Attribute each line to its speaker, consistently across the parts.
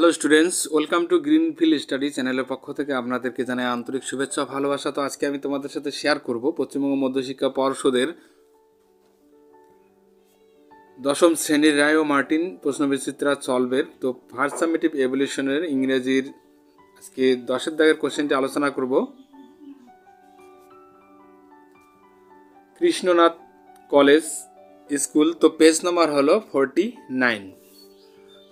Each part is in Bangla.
Speaker 1: Hello students, welcome to greenfield study চ্যানেলের পক্ষ থেকে আপনাদেরকে জানাই আন্তরিক শুভেচ্ছা ভালোবাসা। তো আজকে আমি তোমাদের সাথে শেয়ার করব পশ্চিমবঙ্গ মধ্যশিক্ষা পর্ষদের দশম শ্রেণীর রায় ও মার্টিন প্রশ্নবিচিত্রা সলভের তো ফার্স্ট সামেটিভ এভলিউশনের ইংরেজির আজকে 10 দাগের কোশ্চেনটি আলোচনা করব। কৃষ্ণনাথ কলেজ স্কুল, তো পেজ নাম্বার হলো 49।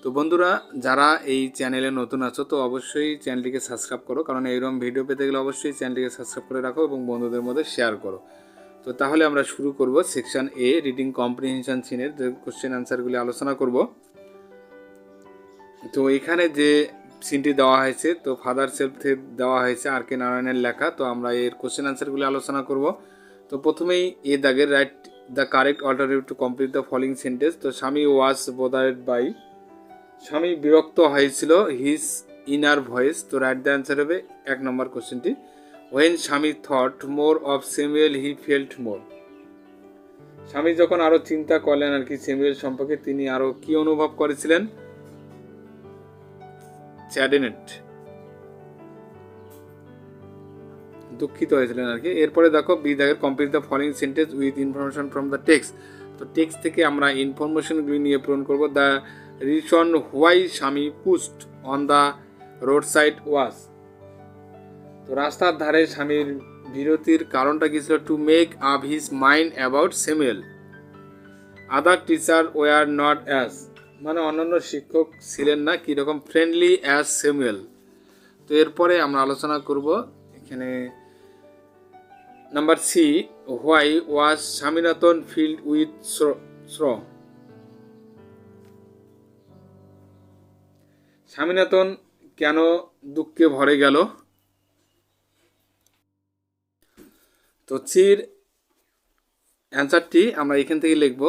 Speaker 1: তো বন্ধুরা, যারা এই চ্যানেলে নতুন আছো তো অবশ্যই চ্যানেলটিকে সাবস্ক্রাইব করো, কারণ এইরকম ভিডিও পেতে গেলে অবশ্যই চ্যানেলটিকে সাবস্ক্রাইব করে রাখো এবং বন্ধুদের মধ্যে শেয়ার করো। তো তাহলে আমরা শুরু করব সেকশন এ, রিডিং কম্প্রিহেনশন সিনের যে কোশ্চেন আনসারগুলি আলোচনা করব। তো এখানে যে সিনটি দেওয়া হয়েছে, তো ফাদার সেলফ দেওয়া হয়েছে আর কে নারায়ণের লেখা। তো আমরা এর কোশ্চেন আনসারগুলি আলোচনা করব। তো প্রথমেই এ দাগের write the correct alternative to complete the following sentence. তো Swami was bothered by, Swami বিরক্ত হয়েছিল হিজ ইনার ভয়েস। তো রাইট দ্য অ্যান্সার হবে 1 নম্বর কোশ্চেনটি। When Swami thought more of Samuel he felt more. Swami যখন আরো চিন্তা করলেন আর কি স্যামুয়েল সম্পর্কে, তিনি আরো কি অনুভব করেছিলেন? স্যাডেনেড, দুঃখিত হয়েছিলেন আর কি। এরপরে দেখো বি দাগের complete the following sentence with information from the text. তো টেক্সট থেকে আমরা ইনফরমেশনগুলি নিয়ে পূরণ করব। The reason why Swami paused on the roadside was. তো রাস্তার ধারে স্বামীর বিরতির কারণটা কি ছিল? To make up his mind about Samuel. Other teacher were not as, মানে অন্যান্য শিক্ষক ছিলেন না কীরকম ফ্রেন্ডলি অ্যাজ স্যামুয়েল। তো এরপরে আমরা আলোচনা করব এখানে number C, why was Swaminathan filled with sorrow. Swaminathan কেন দুঃখে ভরে গেল? তো সির অ্যান্সারটি আমরা এখান থেকে লিখব।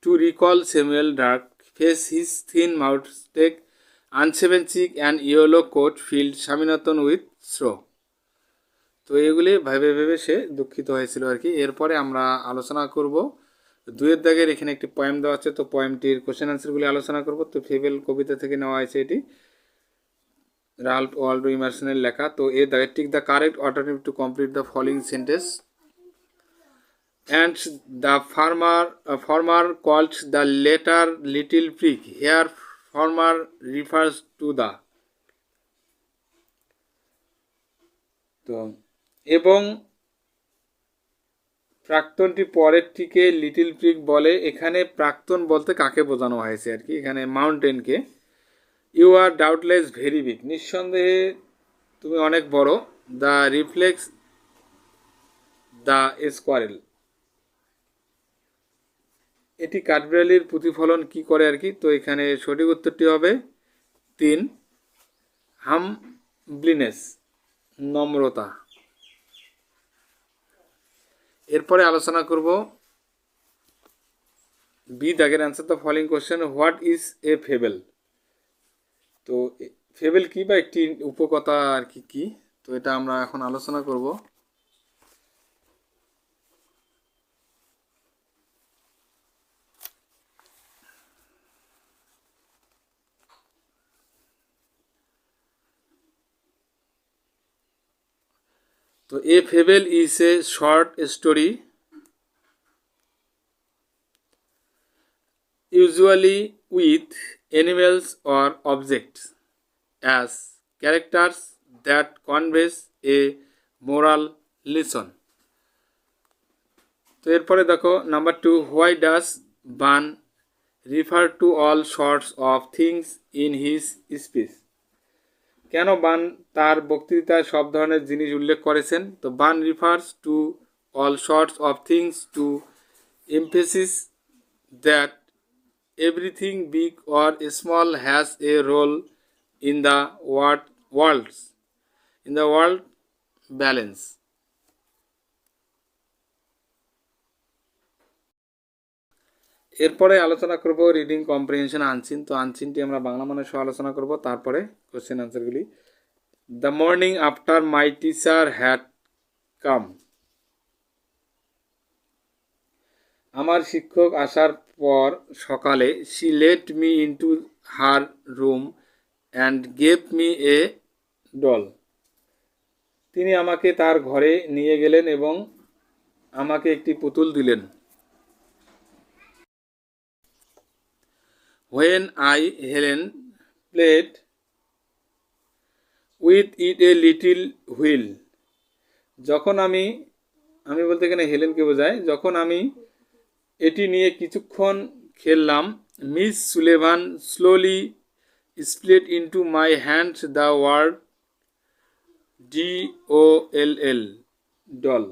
Speaker 1: To recall Samuel dark face, his thin mouth tache, unshaven cheek and yellow coat filled Swaminathan with sorrow. তো এগুলি ভেবে ভেবে সে দুঃখিত হয়েছিল আর কি। এরপরে আমরা আলোচনা করব 2 দাগের এখানে একটি পয়েম দেওয়া আছে। তো পয়েমটির কোশ্চেন আনসারগুলি আলোচনা করব। তো ফেবেল কবিতা থেকে নেওয়া হয়েছে এটি, রাল্ফ ওয়ালডো ইমারসনের লেখা। তো এ দাগের tick the correct alternative to complete the following sentence. And the farmer called the letter little pig. Here farmer refers to the, তো এবং প্রাক্তনটি পরেরটিকে লিটল পিগ বলে। এখানে প্রাক্তন বলতে কাকে বোঝানো হয়েছে আর কি? এখানে মাউন্টেনকে। You are doubtless very big, নিঃসন্দেহে তুমি অনেক বড়। দ্য রিফ্লেক্স দ্য স্কোয়ারেল, এটি কাঠবিড়ালির প্রতিফলন কি করে আর কি? তো এখানে সঠিক উত্তরটি হবে 3, হামব্লিনেস, নম্রতা। এরপরে আলোচনা করব বি দাগের answer the following question. What is a fable? তো ফেবেল কি বা একটি উপকথা আর কি কি? তো এটা আমরা এখন আলোচনা করব। তো a fable is a short story usually with animals or objects as characters that conveys a moral lesson. তো এরপরে দেখো number 2, why does Ban refer to all sorts of things in his speech. কেন বান তার বক্তৃতায় সব ধরনের জিনিস উল্লেখ করেছেন? তো Bun refers to all sorts of things to emphasis that everything big or small has a role in the world balance. এরপরে আলোচনা করব রিডিং কম্প্রিহেনশন আনসিন। তো আনসিনটি আমরা বাংলা মানে সহ আলোচনা করব, তারপরে কোশ্চেন আনসারগুলি। The morning after my teacher had come. আমার শিক্ষক আসার পর সকালে, she let me into her room and gave me a doll. তিনি আমাকে তার ঘরে নিয়ে গেলেন এবং আমাকে একটি পুতুল দিলেন। When I, Helen, played with it a little while. যখন আমি বলতে এখানে হেলেনকে বোঝায়, যখন আমি এটি নিয়ে কিছুক্ষণ খেললাম, miss Sullivan slowly split into my hand the word DOLL, doll.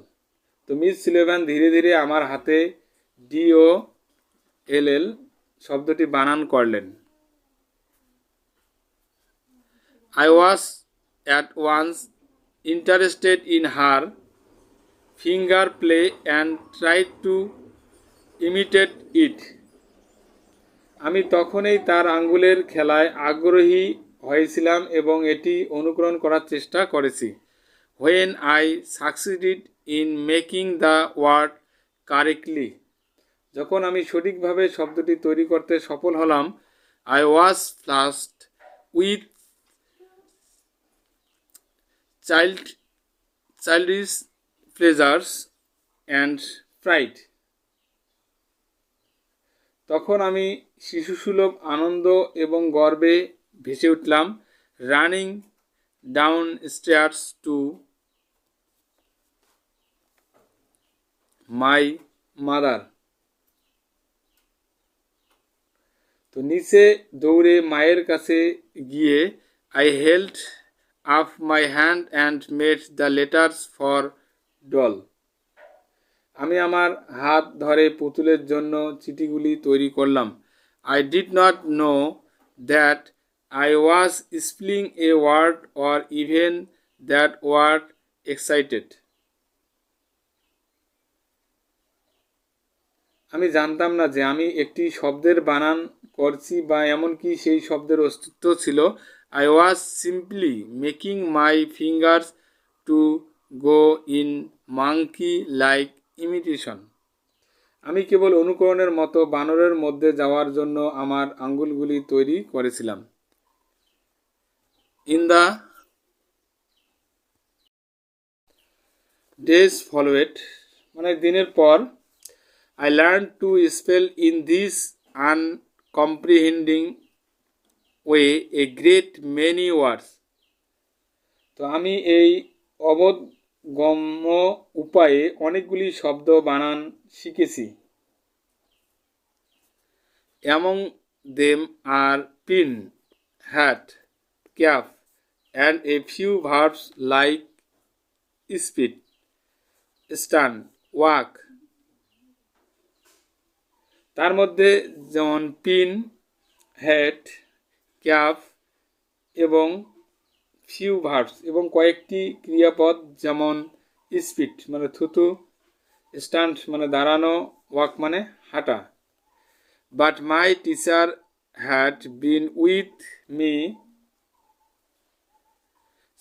Speaker 1: তো মিস সুলেভান ধীরে ধীরে আমার হাতে DOLL শব্দটি বানান করলেন। I was at once interested in her finger play and tried to imitate it. আমি তখনই তার আঙ্গুলের খেলায় আগ্রহী হয়েছিলাম এবং এটি অনুকরণ করার চেষ্টা করেছি। When I succeeded in making the word correctly, যখন আমি সঠিকভাবে শব্দটি তৈরি করতে সফল হলাম, I was flushed with childish pleasures and pride. তখন আমি শিশুসুলভ আনন্দ এবং গর্বে ভেসে উঠলাম। Running down stairs to my mother. তো নিচে দৌড়ে মায়ের কাছে গিয়ে I held up my hand and made the letters for doll. আমি আমার হাত ধরে পুতুলের জন্য চিঠিগুলি তৈরি করলাম। I did not know that I was spelling a word or even that word excited. আমি জানতাম না যে আমি একটি শব্দের বানান করছি বা এমনকি সেই শব্দের অস্তিত্ব ছিল। I was simply making my fingers two go in monkey like imitation. আমি কেবল অনুকরণের মতো বানরের মধ্যে যাওয়ার জন্য আমার আঙ্গুলগুলি তৈরি করেছিলাম। ইন দ্য ডেজ ফলোয়েড, মানে দিনের পর, I learned to spell in this uncomprehending way a great many words. তো আমি এই অবোধগম্য উপায়ে অনেকগুলি শব্দ বানান শিখেছি। Among them are pin, hat, cap, and a few verbs like speed, stand, walk. তার মধ্যে যেমন পিন, হ্যাট, ক্যাপ এবং ফিউ ভার্বস এবং কয়েকটি ক্রিয়াপদ যেমন স্পিড মানে থুতু, স্ট্যান্ড মানে দাঁড়ানো, ওয়াক মানে হাঁটা। But my teacher had been with me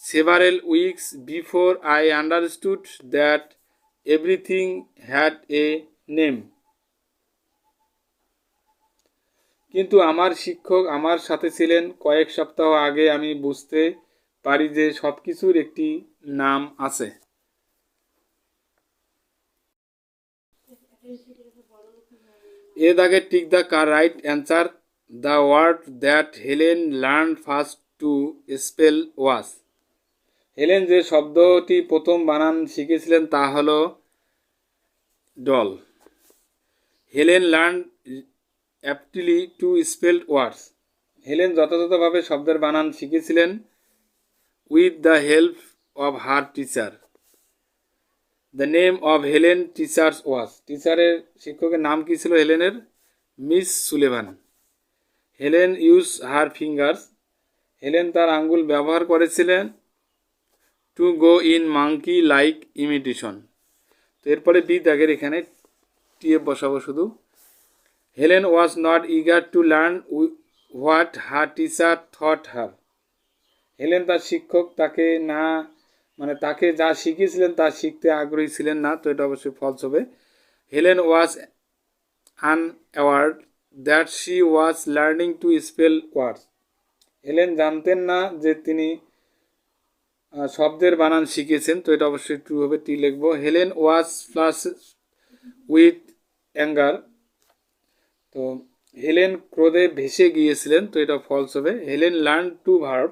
Speaker 1: several weeks before I understood that everything had a name. কিন্তু আমার শিক্ষক আমার সাথে ছিলেন কয়েক সপ্তাহ আগে আমি বুঝতে পারি যে সব কিছুর একটি নাম আছে। এর আগে tick the right answer. The word that Helen learn first to spell was. Helen যে শব্দটি প্রথম বানান শিখেছিলেন তা হলো doll. Helen learn aptly to spell words. Helen যথাযথভাবে শব্দের বানান শিখেছিলেন with the help of her teacher. The name of Helen teacher's was. টিচারের শিক্ষকের নাম কী ছিল হেলেনের? Miss Sullivan. Helen use her fingers. Helen তার আঙ্গুল ব্যবহার করেছিলেন to go in monkey like imitation. তো এরপরে বি দাগের এখানে টিএফ বসাবো শুধু। Helen was not eager to learn what her teacher thought her. Helen তার শিক্ষক তাকে যা শিখিয়েছিলেন তা শিখতে আগ্রহী ছিলেন না, তো এটা অবশ্যই ফলস হবে। Helen was unaware that she was learning to spell words. Helen জানতেন না যে তিনি শব্দের বানান শিখেছেন, তো এটা অবশ্যই ট্রু হবে, টি লিখবো। Helen was flush with anger, তো হেলেন ক্রোধে ভেসে গিয়েছিলেন, তো এটা ফলস হবে। হেলেন লার্ন টু ভার্ব,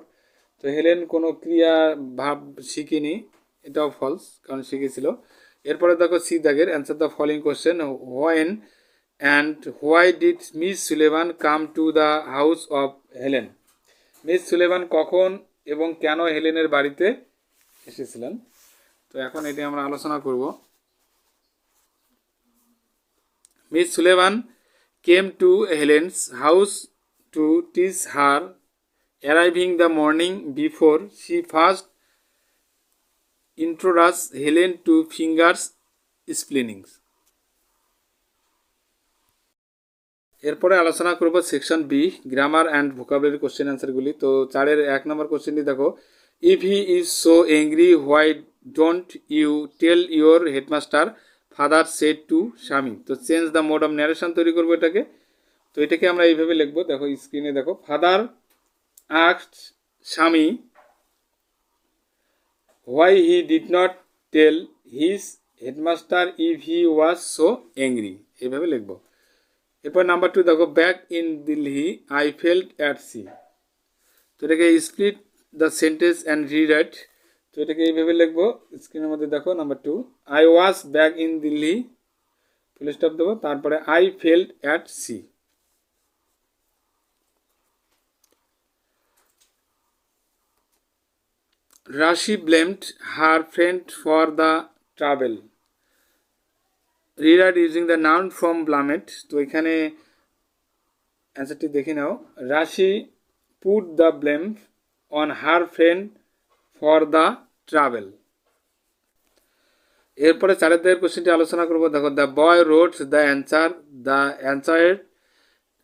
Speaker 1: তো হেলেন কোনো ক্রিয়া ভাব শিখিনি, এটাও ফলস কারণ শিখেছিল। এরপরে দেখো সি দাগের answer the following question, when and why did Miss Sullivan come to the house of Helen. Miss Sullivan কখন এবং কেন হেলেনের বাড়িতে এসেছিলেন, তো এখন এটি আমরা আলোচনা করব। Miss Sullivan came to Helen's house to teach her, arriving the morning before she first introduced Helen to fingers spellings. এরপরে আলোচনা করব section B, grammar and vocabulary question অ্যান্সারগুলি। তো 4-এর 1 নম্বর কোশ্চেনটি দেখো, if he is so angry why don't you tell your headmaster father said to Swami, তো change the mode of narration তৈরি করবো এটাকে। তো এটাকে আমরা এইভাবে লিখবো, দেখো স্ক্রিনে দেখো, ফাদার asked স্বামী why he did not tell his headmaster if he was so angry, এইভাবে লিখবো। এরপর নাম্বার 2 দেখো, back in Delhi I felt at sea, তো এটাকে split the sentence and rewrite, তো এটাকে এইভাবে লিখবো, স্ক্রিনের মধ্যে দেখো number 2, I was back in Delhi full stop দেবো, তারপরে I felt at sea. Rashi blamed her friend for the trouble. Rewrite using the noun from blamed, তো এখানে অ্যান্সারটি দেখে নাও। Rashi put the blame on her friend for the travel. এরপরে 4-এর দাগের কোশ্চেনটি আলোচনা করবো, দেখো, the boy wrote the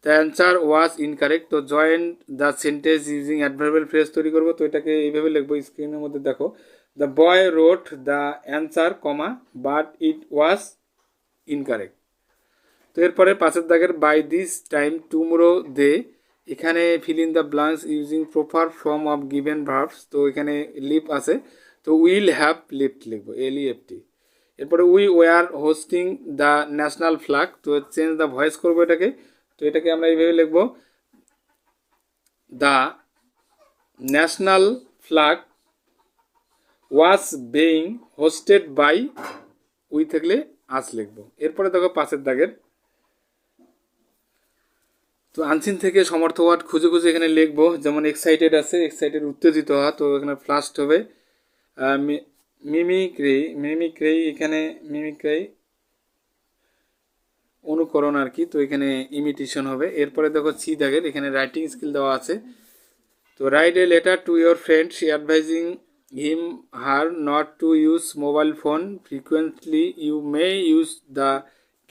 Speaker 1: answer was incorrect, তো join the sentence using adverbial phrase তৈরি করবো, তো এটাকে এইভাবে লিখবো, স্ক্রিনের মধ্যে দেখো, the boy wrote the answer comma but it was incorrect. তো এরপরে 5-এর দাগের by this time tomorrow they, এখানে fill in the blanks using proper form of given verbs, তো এখানে লিপ আছে, তো উইল হ্যাভ লিফট লিখবো, LEFT। এরপরে we were hoisting the national flag, তো চেঞ্জ দ্য ভয়েস করবো এটাকে, তো এটাকে আমরা এইভাবে লিখবো, the national flag was being hoisted by, we থাকলে আজ লিখবো। এরপরে দেখো 5-এর দাগের, তো আনসিন থেকে সমর্থ ওয়ার্ড খুঁজে খুঁজে এখানে লিখবো, যেমন এক্সাইটেড আছে, এক্সাইটেড উত্তেজিত হওয়া, তো এখানে ফার্স্ট হবে মিমিক্রি, এখানে মিমিক্রি অনুকরণ আর কি, তো এখানে ইমিটেশন হবে। এরপরে দেখো সি দাগের, এখানে রাইটিং স্কিল দেওয়া আছে, তো write a letter to your friend advising him her not to use mobile phone frequently, you may use the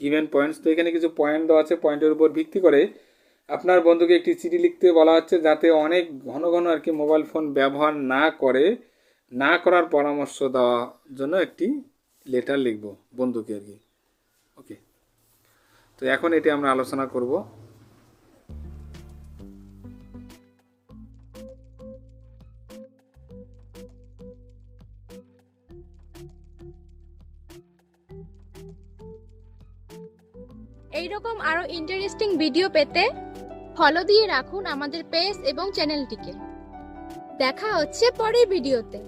Speaker 1: given points, তো এখানে কিছু পয়েন্ট দেওয়া আছে, পয়েন্টের উপর ভিত্তি করে আপনার বন্ধুকে একটি চিঠি লিখতে বলা হচ্ছে যাতে অনেক ঘন ঘন আর কি মোবাইল ফোন ব্যবহার না করার পরামর্শ দেওয়ার জন্য একটি লেটার লিখবো বন্ধুকে আর কি। ওকে, তো এখন এটি আমরা আলোচনা করব।
Speaker 2: এইরকম আরো ইন্টারেস্টিং ভিডিও পেতে ফলো দিয়ে রাখুন আমাদের পেজ এবং চ্যানেলটিকে। দেখা হচ্ছে পরের ভিডিওতে।